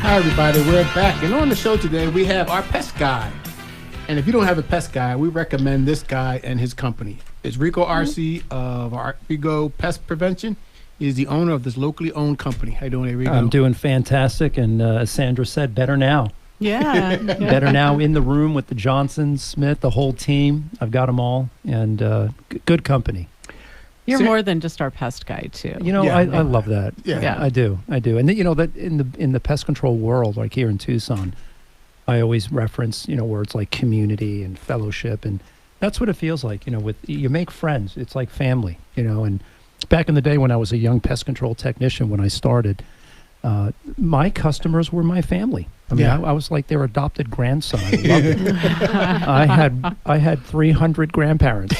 Hi, everybody. We're back. And on the show today, we have our pest guy. And if you don't have a pest guy, we recommend this guy and his company. It's Rigo Arce of Rigo Pest Prevention. He's the owner of this locally owned company. How you doing, Rigo? I'm doing fantastic. And as Sandra said, better now. Yeah. Better now in the room with the Johnsons, Smith, the whole team. I've got them all. And good company. You're more than just our pest guy, too. You know, I love that. Yeah. I do. And you know that in the pest control world, like here in Tucson, I always reference, words like community and fellowship, and that's what it feels like. You make friends. It's like family. And back in the day when I was a young pest control technician, when I started, my customers were my family. I mean, I was like their adopted grandson. I loved it. I had 300 grandparents,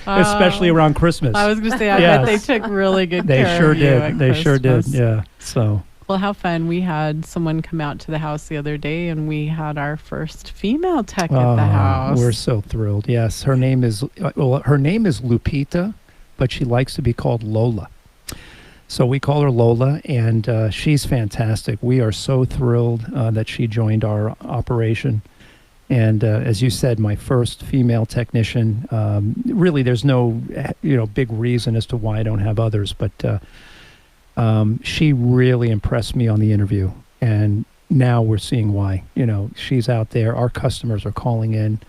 especially around Christmas. I was going to say, I bet they took really good care of you at They sure did. Christmas. Yeah. So. Well, how fun. We had someone come out to the house the other day, and we had our first female tech at the house. We're so thrilled. Yes, her name is Lupita, but she likes to be called Lola. So we call her Lola, and she's fantastic. We are so thrilled that she joined our operation. And as you said, my first female technician. Really, there's no big reason as to why I don't have others, but she really impressed me on the interview. And now we're seeing why. She's out there. Our customers are calling in,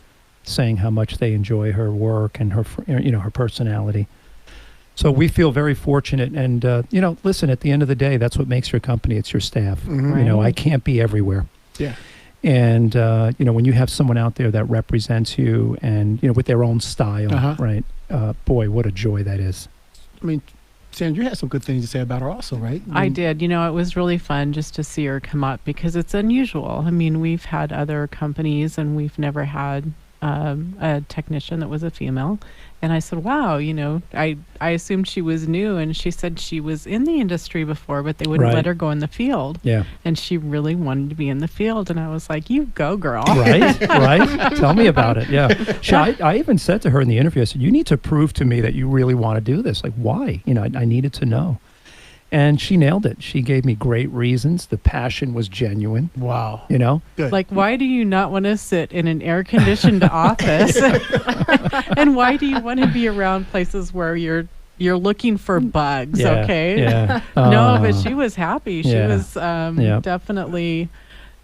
saying how much they enjoy her work and her personality. So we feel very fortunate, and listen. At the end of the day, that's what makes your company. It's your staff. Mm-hmm. I can't be everywhere. Yeah. And when you have someone out there that represents you, and with their own style, right? Boy, what a joy that is. I mean, Sandra, you had some good things to say about her, also, right? I did. It was really fun just to see her come up because it's unusual. I mean, we've had other companies, and we've never had a technician that was a female. And I said, wow, I assumed she was new, and she said she was in the industry before, but they wouldn't let her go in the field. Yeah. And she really wanted to be in the field. And I was like, you go, girl. Right. Tell me about it. Yeah. I even said to her in the interview, I said, you need to prove to me that you really want to do this. Like, why? I needed to know. And she nailed it. She gave me great reasons. The passion was genuine. Wow. Good. Like, why do you not want to sit in an air-conditioned office? And why do you want to be around places where you're looking for bugs, okay? Yeah. No, but she was happy. She was Yeah. definitely,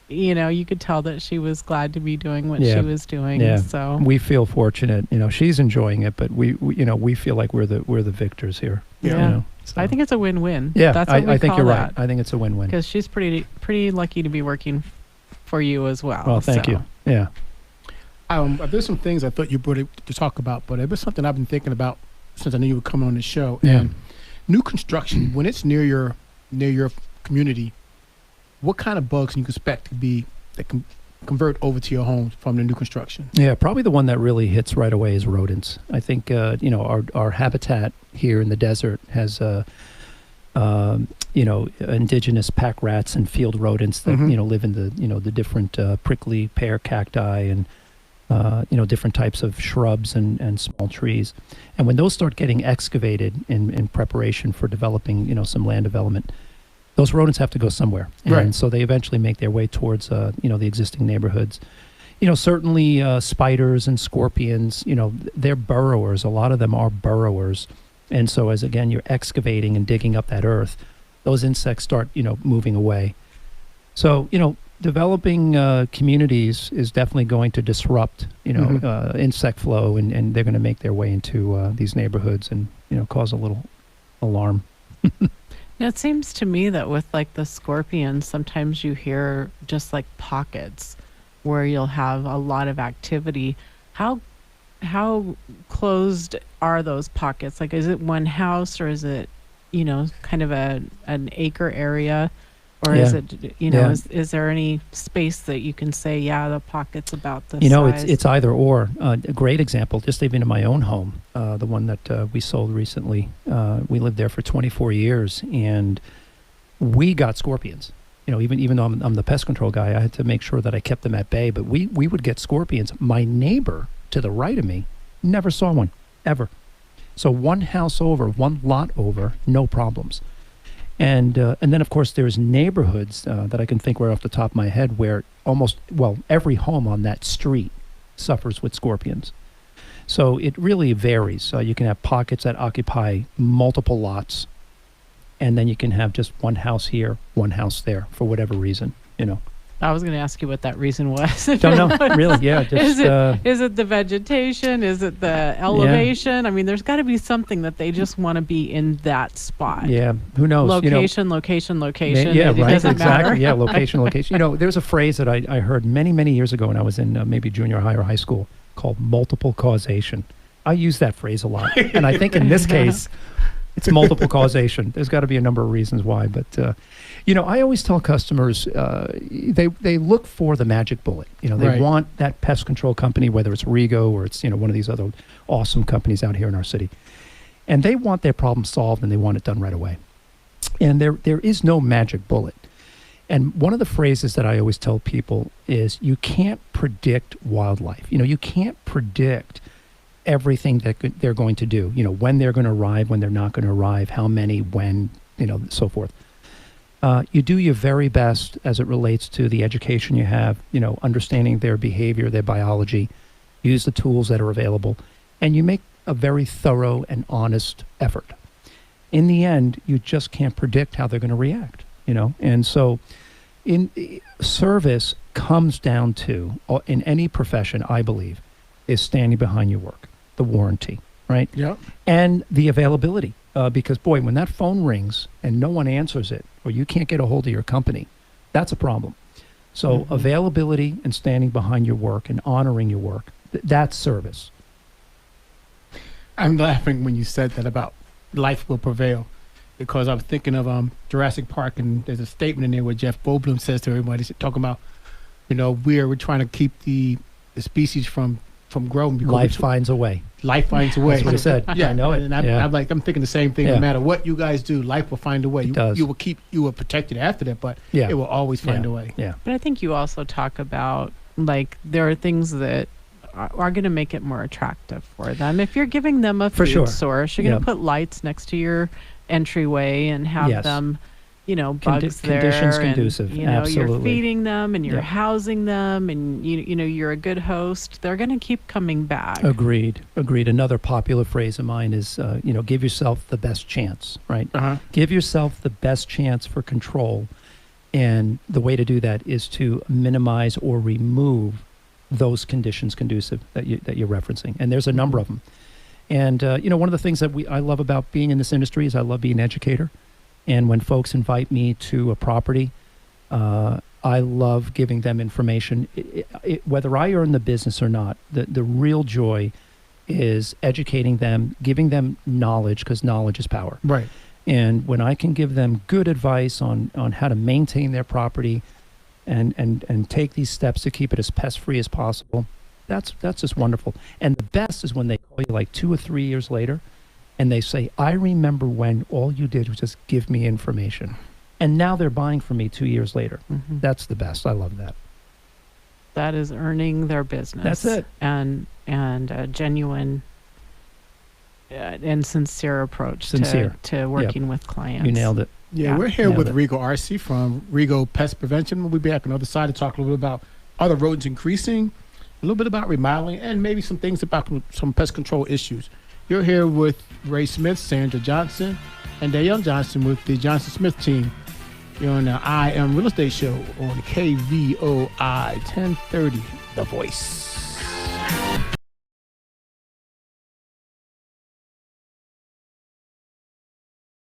you could tell that she was glad to be doing what she was doing. Yeah. So we feel fortunate. She's enjoying it, but we feel like we're the victors here. Yeah. So. I think it's a win-win. Yeah, that's what I think you're that. right. I think it's a win-win. Because she's pretty lucky to be working for you as well. Well, thank you. Yeah. There's some things I thought you brought to talk about, but it was something I've been thinking about since I knew you were coming on the show. Yeah. And new construction, when it's near your community, what kind of bugs can you expect that can convert over to your home from the new construction? Yeah, probably the one that really hits right away is rodents. I think our habitat here in the desert has indigenous pack rats and field rodents that live in the different prickly pear cacti and different types of shrubs and small trees. And when those start getting excavated in preparation for developing some land development, those rodents have to go somewhere. And so they eventually make their way towards, the existing neighborhoods. Certainly spiders and scorpions, they're burrowers. A lot of them are burrowers. And so as, again, you're excavating and digging up that earth, those insects start, moving away. So, developing communities is definitely going to disrupt, insect flow, and they're going to make their way into these neighborhoods and, cause a little alarm. It seems to me that with like the scorpions, sometimes you hear just like pockets where you'll have a lot of activity. How closed are those pockets? Like, is it one house, or is it, kind of an acre area? Or is it, is there any space that you can say, the pocket's about this size? It's either or. A great example, just even in my own home, the one that we sold recently, we lived there for 24 years, and we got scorpions. Even though I'm the pest control guy, I had to make sure that I kept them at bay, but we would get scorpions. My neighbor to the right of me never saw one, ever. So one house over, one lot over, no problems. And then, of course, there's neighborhoods that I can think right off the top of my head where every home on that street suffers with scorpions. So it really varies. You can have pockets that occupy multiple lots, and then you can have just one house here, one house there for whatever reason, I was going to ask you what that reason was. Don't know, really. Yeah, just is it the vegetation? Is it the elevation? I mean, there's got to be something that they just want to be in that spot. Yeah, who knows? Location. Yeah, It right. doesn't matter. Exactly. Yeah, location. There's a phrase that I heard many, many years ago when I was in maybe junior high or high school called multiple causation. I use that phrase a lot, and I think in this case, it's multiple causation. There's got to be a number of reasons why, but I always tell customers they look for the magic bullet. They Right. want that pest control company, whether it's Rigo or it's one of these other awesome companies out here in our city, and they want their problem solved and they want it done right away. And there is no magic bullet. And one of the phrases that I always tell people is you can't predict wildlife. You can't predict everything that they're going to do, when they're going to arrive, when they're not going to arrive, how many, when, so forth. You do your very best as it relates to the education you have, understanding their behavior, their biology, use the tools that are available, and you make a very thorough and honest effort. In the end, you just can't predict how they're going to react, and so service comes down to, in any profession, I believe, is standing behind your work. The warranty, right? Yep. And the availability. Because, boy, when that phone rings and no one answers it, or you can't get a hold of your company, that's a problem. So availability and standing behind your work and honoring your work, that's service. I'm laughing when you said that about life will prevail, because I was thinking of Jurassic Park, and there's a statement in there where Jeff Goldblum says to everybody, talking about, we're trying to keep the species from growing. Because Life finds a way. Life finds a way. That's what he said. Yeah, I know it. And Yeah. I'm thinking the same thing. Yeah. No matter what you guys do, life will find a way. It does. You will protect it after that, but Yeah. it will always find a way. Yeah. But I think you also talk about, there are things that are going to make it more attractive for them. If you're giving them a For food sure. source, you're going to put lights next to your entryway and have Yes. them, bugs there. Conditions and, conducive. You're Absolutely. feeding them and you're Yeah. housing them, and you're a good host. They're going to keep coming back. Agreed. Another popular phrase of mine is, give yourself the best chance, right? Uh-huh. Give yourself the best chance for control. And the way to do that is to minimize or remove those conditions conducive that you're referencing. And there's a number of them. And, one of the things that I love about being in this industry is I love being an educator. And when folks invite me to a property, I love giving them information. Whether I earn the business or not, the real joy is educating them, giving them knowledge, because knowledge is power. Right. And when I can give them good advice on how to maintain their property and take these steps to keep it as pest-free as possible, that's just wonderful. And the best is when they call you like 2 or 3 years later, and they say, I remember when all you did was just give me information. And now they're buying from me 2 years later. Mhm. That's the best. I love that. That is earning their business. That's it. And a genuine and sincere approach Sincere. to working with clients. You nailed it. Yeah, Yeah. we're here Nailed with it. Rigo Arce from Rigo Pest Prevention. We'll be back on the other side to talk a little bit about other rodents increasing, a little bit about remodeling, and maybe some things about some pest control issues. You're here with Ray Smith, Sandra Johnson, and Danielle Johnson with the Johnson Smith team. You're on the I Am Real Estate Show on KVOI 1030, The Voice.